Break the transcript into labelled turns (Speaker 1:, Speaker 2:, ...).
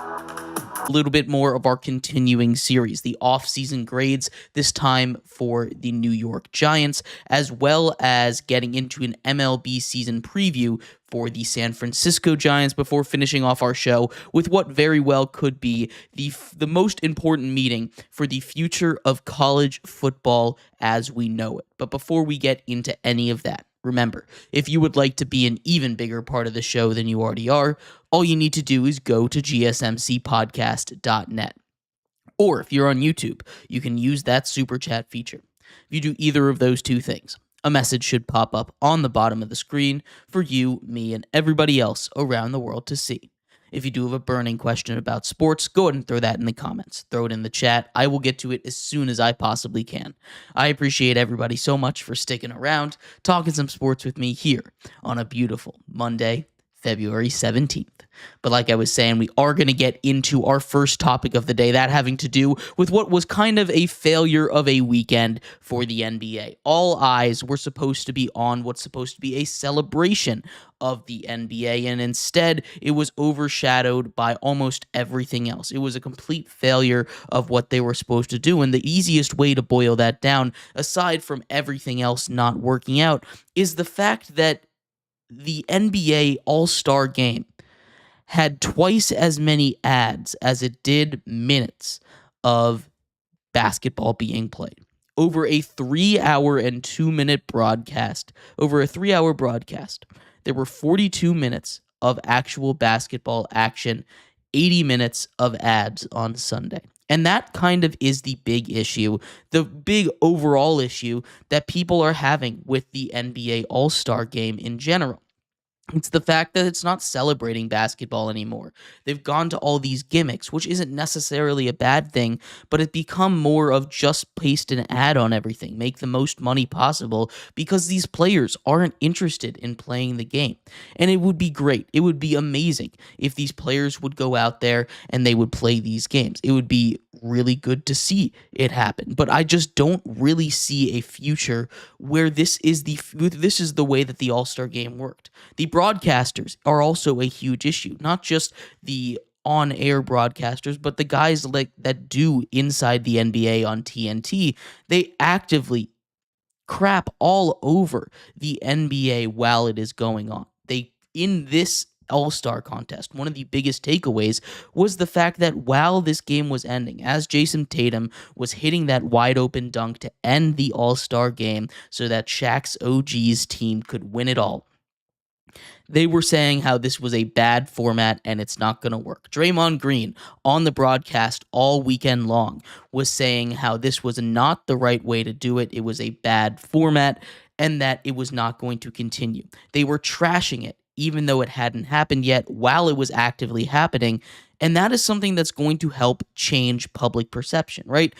Speaker 1: A little bit more of our continuing series, the off-season grades, this time for the New York Giants, as well as getting into an MLB season preview for the San Francisco Giants before finishing off our show with what very well could be the most important meeting for the future of college football as we know it. But before we get into any of that, remember, if you would like to be an even bigger part of the show than you already are, all you need to do is go to gsmcpodcast.net. Or if you're on YouTube, you can use that super chat feature. If you do either of those two things, a message should pop up on the bottom of the screen for you, me, and everybody else around the world to see. If you do have a burning question about sports, go ahead and throw that in the comments. Throw it in the chat. I will get to it as soon as I possibly can. I appreciate everybody so much for sticking around, talking some sports with me here on a beautiful Monday, February 17th. But like I was saying, we are going to get into our first topic of the day, that having to do with what was kind of a failure of a weekend for the NBA. All eyes were supposed to be on what's supposed to be a celebration of the NBA, and instead it was overshadowed by almost everything else. It was a complete failure of what they were supposed to do, and the easiest way to boil that down, aside from everything else not working out, is the fact that the NBA All-Star Game had twice as many ads as it did minutes of basketball being played. Over a 3-hour and 2-minute broadcast, there were 42 minutes of actual basketball action, 80 minutes of ads on Sunday. And that kind of is the big issue, the big overall issue that people are having with the NBA All-Star Game in general. It's the fact that it's not celebrating basketball anymore. They've gone to all these gimmicks, which isn't necessarily a bad thing, but it become more of just paste an ad on everything, make the most money possible, because these players aren't interested in playing the game. And it would be great. It would be amazing if these players would go out there and they would play these games. It would be really good to see it happen. But I just don't really see a future where this is the way that the All-Star Game worked. The broadcasters are also a huge issue, not just the on-air broadcasters, but the guys like that do inside the NBA on TNT. They actively crap all over the NBA while it is going on. In this All-Star contest, one of the biggest takeaways was the fact that while this game was ending, as Jason Tatum was hitting that wide open dunk to end the All-Star game so that Shaq's OG's team could win it all, they were saying how this was a bad format and it's not going to work. Draymond Green on the broadcast all weekend long was saying how this was not the right way to do it. It was a bad format and that it was not going to continue. They were trashing it even though it hadn't happened yet while it was actively happening. And that is something that's going to help change public perception, right?